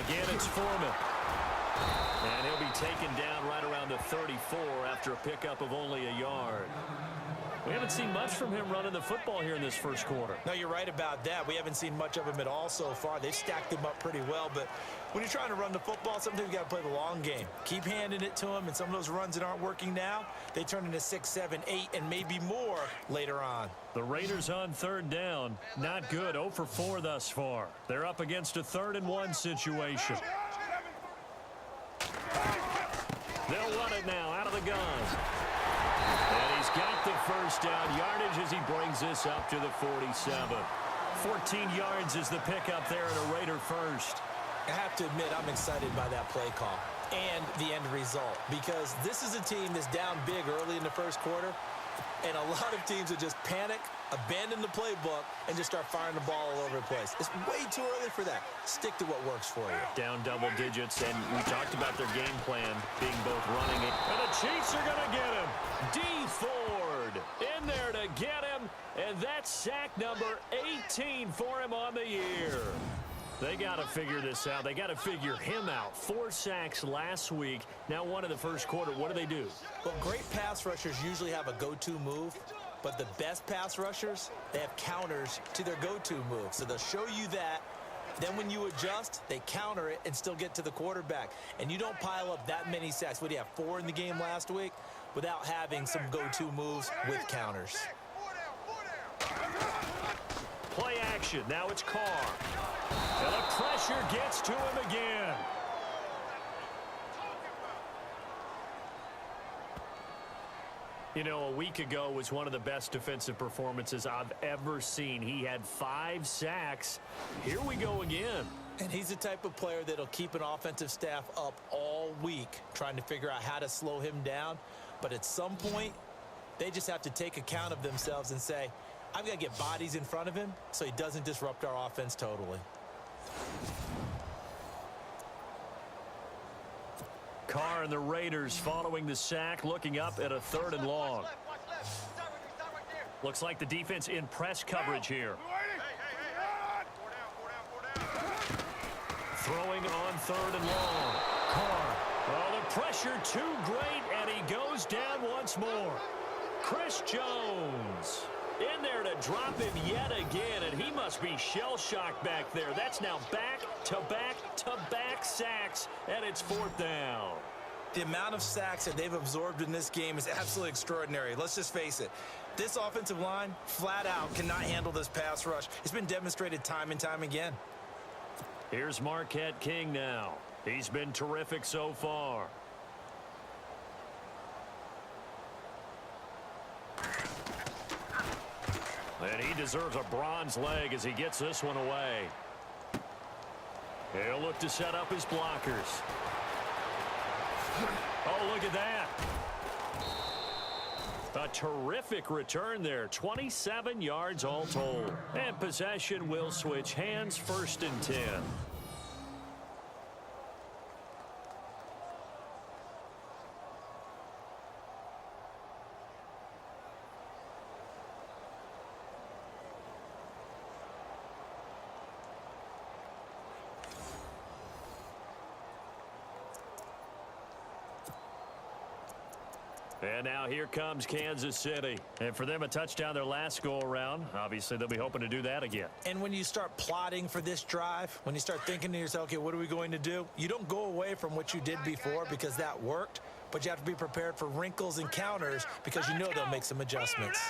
Again, it's Foreman. And he'll be taken down right around the 34 after a pickup of only a yard. We haven't seen much from him running the football here in this first quarter. No, you're right about that. We haven't seen much of him at all so far. They've stacked him up pretty well, but when you're trying to run the football, sometimes you got to play the long game. Keep handing it to him, and some of those runs that aren't working now, they turn into 6, 7, 8, and maybe more later on. The Raiders on third down. Not good. 0 for 4 thus far. They're up against a 3rd-and-1 situation. They'll run it now out of the gun. And he's got the first down yardage as he brings this up to the 47. 14 yards is the pickup there at a Raider first. I have to admit, I'm excited by that play call and the end result, because this is a team that's down big early in the first quarter, and a lot of teams will just panic, abandon the playbook, and just start firing the ball all over the place. It's way too early for that. Stick to what works for you. Down double digits, and we talked about their game plan being both running it. And the Chiefs are going to get him. D. Ford in there to get him, and that's sack number 18 for him on the year. They got to figure this out. They got to figure him out. 4 sacks last week. Now 1 in the first quarter. What do? Well, great pass rushers usually have a go-to move, but the best pass rushers, they have counters to their go-to move. So they'll show you that. Then when you adjust, they counter it and still get to the quarterback. And you don't pile up that many sacks. What do you have, 4 in the game last week? Without having some go-to moves with counters. Play action. Now it's Carr. And the pressure gets to him again. You know, a week ago was one of the best defensive performances I've ever seen. He had 5 sacks. Here we go again. And he's the type of player that'll keep an offensive staff up all week trying to figure out how to slow him down. But at some point, they just have to take account of themselves and say, I've got to get bodies in front of him so he doesn't disrupt our offense totally. Carr and the Raiders following the sack, looking up at a 3rd and long. Looks like the defense in press coverage here. Throwing on 3rd and long. Carr. Oh, the pressure too great, and he goes down once more. Chris Jones in there to drop him yet again, and he must be shell-shocked back there. That's now back-to-back-to-back sacks, and it's 4th down. The amount of sacks that they've absorbed in this game is absolutely extraordinary. Let's just face it. This offensive line, flat out, cannot handle this pass rush. It's been demonstrated time and time again. Here's Marquette King now. He's been terrific so far. And he deserves a bronze leg as he gets this one away. He'll look to set up his blockers. Oh, look at that. A terrific return there. 27 yards all told. And possession will switch hands, 1st and 10. And now here comes Kansas City. And for them, a touchdown their last go-around. Obviously, they'll be hoping to do that again. And when you start plotting for this drive, when you start thinking to yourself, okay, what are we going to do? You don't go away from what you did before because that worked, but you have to be prepared for wrinkles and counters because you know they'll make some adjustments.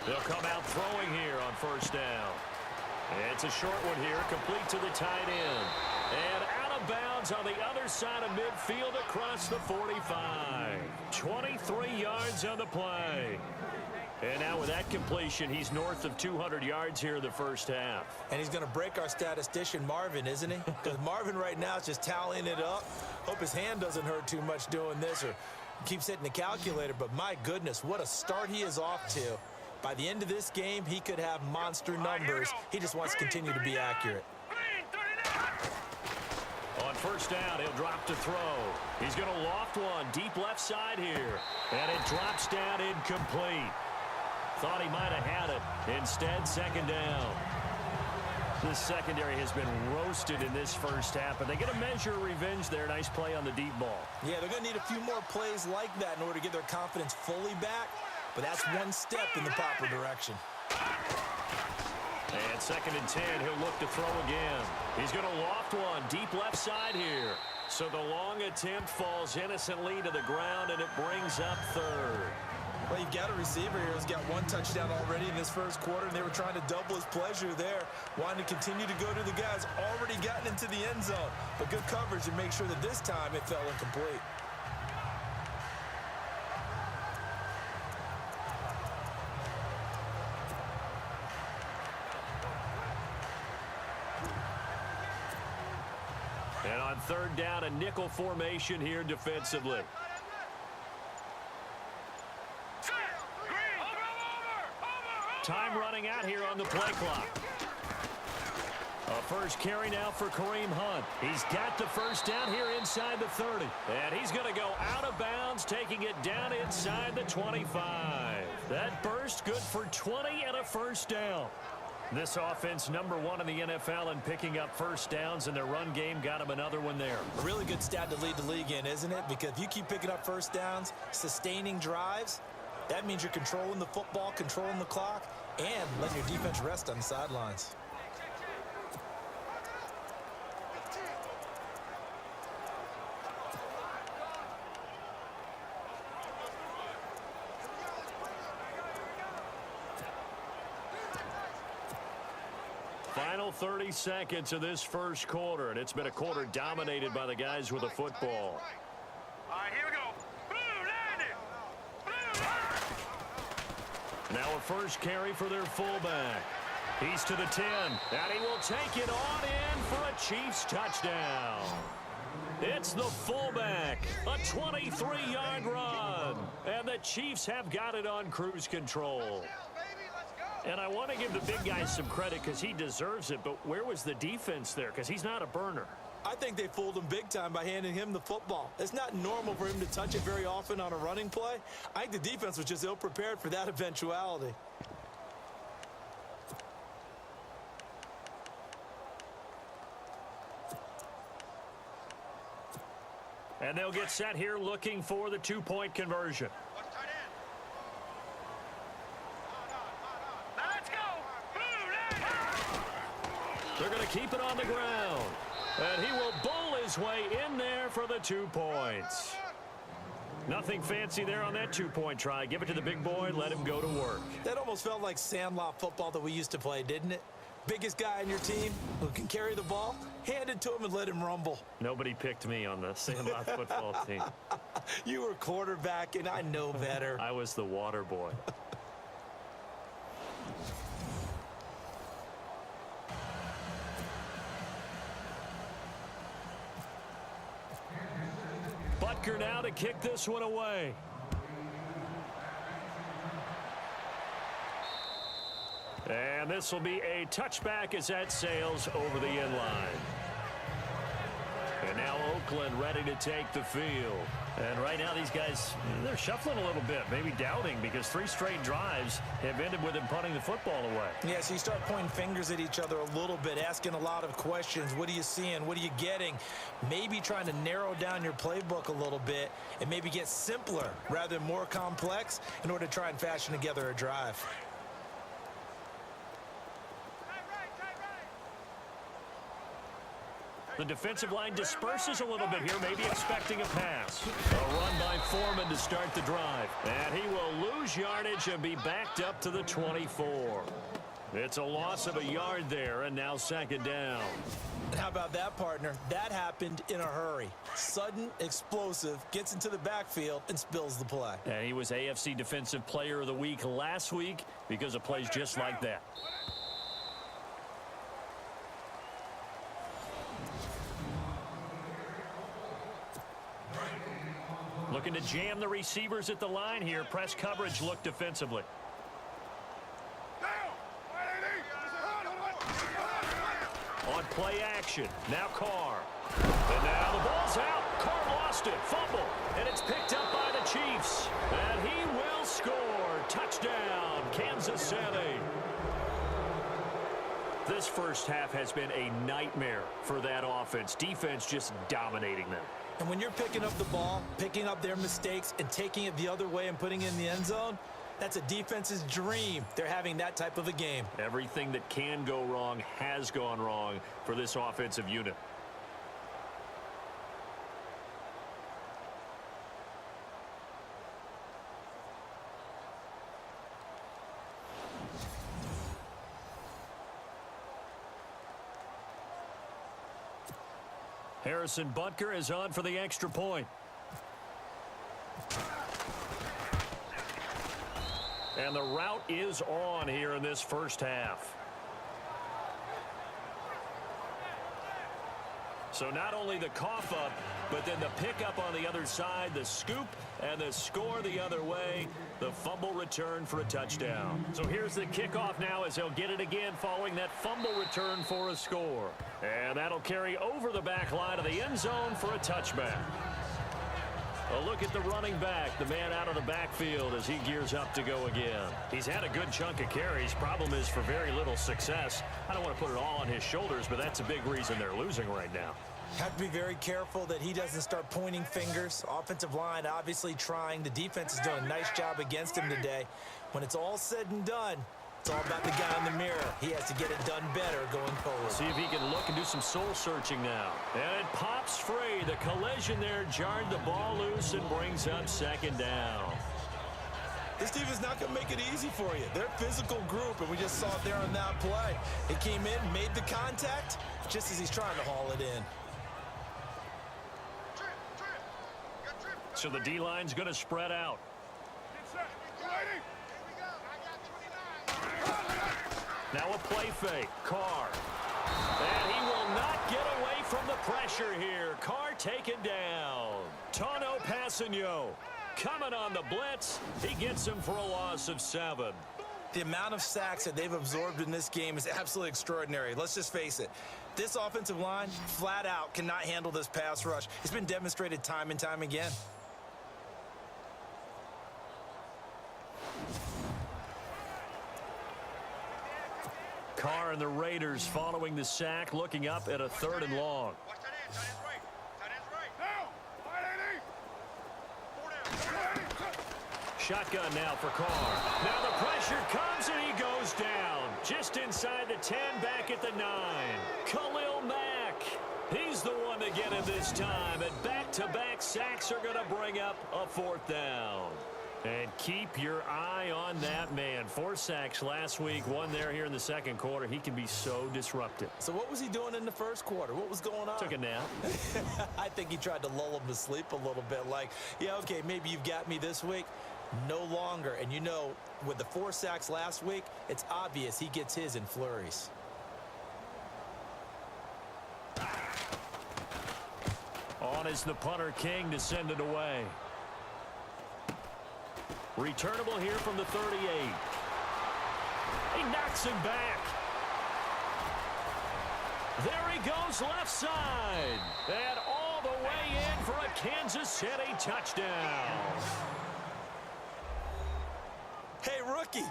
They'll come out throwing here on 1st down. It's a short one here, complete to the tight end. And out of bounds on the other side of midfield across the 45. 23 yards on the play. And now with that completion, he's north of 200 yards here in the first half. And he's going to break our statistician, Marvin, isn't he? Because Marvin right now is just tallying it up. Hope his hand doesn't hurt too much doing this or keeps hitting the calculator. But my goodness, what a start he is off to. By the end of this game, he could have monster numbers. He just wants to continue to be accurate. On 1st down, he'll drop to throw. He's going to loft one deep left side here. And it drops down incomplete. Thought he might have had it. Instead, 2nd down. This secondary has been roasted in this first half, but they get a measure of revenge there. Nice play on the deep ball. Yeah, they're going to need a few more plays like that in order to get their confidence fully back, but that's one step in the proper direction. And 2nd and 10, he'll look to throw again. He's going to loft one deep left side here. So the long attempt falls innocently to the ground, and it brings up 3rd. Well, you've got a receiver here who's got 1 touchdown already in this first quarter, and they were trying to double his pleasure there, wanting to continue to go to the guys already gotten into the end zone. But good coverage and make sure that this time it fell incomplete. And on 3rd down, a nickel formation here defensively. Time running out here on the play clock. A first carry now for Kareem Hunt. He's got the first down here inside the 30. And he's going to go out of bounds, taking it down inside the 25. That burst good for 20 and a first down. This offense #1 in the NFL in picking up first downs, and their run game got him another one there. A really good stat to lead the league in, isn't it? Because if you keep picking up first downs, sustaining drives, that means you're controlling the football, controlling the clock, and letting your defense rest on the sidelines. Final 30 seconds of this first quarter, and it's been a quarter dominated by the guys with the football. All right, here we go. Now a first carry for their fullback. He's to the 10, and he will take it on in for a Chiefs touchdown. It's the fullback, a 23-yard run, and the Chiefs have got it on cruise control. And I want to give the big guy some credit because he deserves it, but where was the defense there? Because he's not a burner. I think they fooled him big time by handing him the football. It's not normal for him to touch it very often on a running play. I think the defense was just ill-prepared for that eventuality. And they'll get set here looking for the 2-point conversion. They're going to keep it on the ground. And he will bowl his way in there for the 2 points. Nothing fancy there on that 2-point try. Give it to the big boy, let him go to work. That almost felt like sandlot football that we used to play, didn't it? Biggest guy on your team who can carry the ball, hand it to him and let him rumble. Nobody picked me on the sandlot football team. You were quarterback, and I know better. I was the water boy. Butker now to kick this one away. And this will be a touchback as that sails over the end line. And now Oakland ready to take the field. And right now these guys, they're shuffling a little bit, maybe doubting, because 3 straight drives have ended with them punting the football away. Yeah, so you start pointing fingers at each other a little bit, asking a lot of questions. What are you seeing? What are you getting? Maybe trying to narrow down your playbook a little bit and maybe get simpler rather than more complex in order to try and fashion together a drive. The defensive line disperses a little bit here, maybe expecting a pass. A run by Foreman to start the drive. And he will lose yardage and be backed up to the 24. It's a loss of a yard there, and now 2nd down. How about that, partner? That happened in a hurry. Sudden, explosive, gets into the backfield, and spills the play. And he was AFC Defensive Player of the Week last week because of plays just like that. Looking to jam the receivers at the line here. Press coverage look defensively. On play action. Now Carr. And now the ball's out. Carr lost it. Fumble. And it's picked up by the Chiefs. And he will score. Touchdown, Kansas City. This first half has been a nightmare for that offense. Defense just dominating them. And when you're picking up the ball, picking up their mistakes, and taking it the other way and putting it in the end zone, that's a defense's dream. They're having that type of a game. Everything that can go wrong has gone wrong for this offensive unit. Harrison Butker is on for the extra point. And the route is on here in this first half. So not only the cough up, but then the pickup on the other side, the scoop, and the score the other way. The fumble return for a touchdown. So here's the kickoff now as he'll get it again following that fumble return for a score. And that'll carry over the back line of the end zone for a touchback. A look at the running back, the man out of the backfield as he gears up to go again. He's had a good chunk of carries. Problem is for very little success. I don't want to put it all on his shoulders, but that's a big reason they're losing right now. Have to be very careful that he doesn't start pointing fingers. Offensive line obviously trying. The defense is doing a nice job against him today. When it's all said and done, it's all about the guy in the mirror. He has to get it done better going forward. See if he can look and do some soul searching now. And it pops free. The collision there jarred the ball loose and brings up second down. This team is not going to make it easy for you. They're a physical group, and we just saw it there on that play. He came in, made the contact, just as he's trying to haul it in. So the D-line's going to spread out. Now a play fake. Carr. And he will not get away from the pressure here. Carr taken down. Tano Passanio coming on the blitz. He gets him for a loss of 7. The amount of sacks that they've absorbed in this game is absolutely extraordinary. Let's just face it. This offensive line, flat out, cannot handle this pass rush. It's been demonstrated time and time again. Carr and the Raiders following the sack, looking up at a 3rd and long. Shotgun now for Carr. Now the pressure comes and he goes down. Just inside the 10, back at the 9. Khalil Mack. He's the one to get him this time. And back-to-back sacks are going to bring up a 4th down. And keep your eye on that man. 4 sacks last week, 1 there here in the second quarter. He can be so disruptive. So what was he doing in the first quarter? What was going on? Took a nap. I think he tried to lull him to sleep a little bit. Like, yeah, okay, maybe you've got me this week. No longer. And you know, with the 4 sacks last week, it's obvious he gets his in flurries. On is the punter King to send it away. Returnable here from the 38. He knocks him back. There he goes left side. And all the way in for a Kansas City touchdown. Hey, rookie,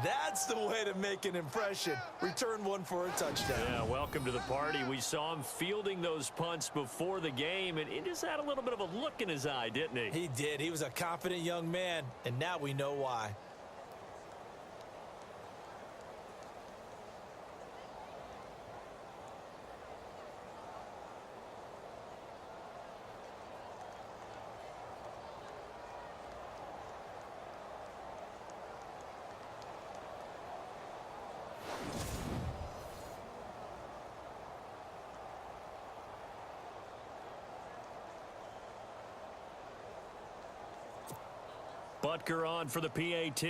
that's the way to make an impression. Return one for a touchdown. Yeah, welcome to the party. We saw him fielding those punts before the game, and he just had a little bit of a look in his eye, didn't he? He did. He was a confident young man, and now we know why. Butker on for the PAT.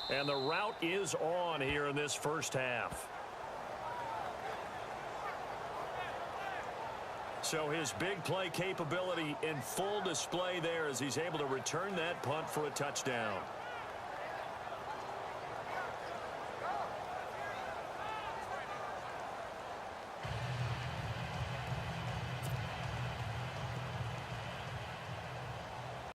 And the route is on here in this first half. So his big play capability in full display there as he's able to return that punt for a touchdown.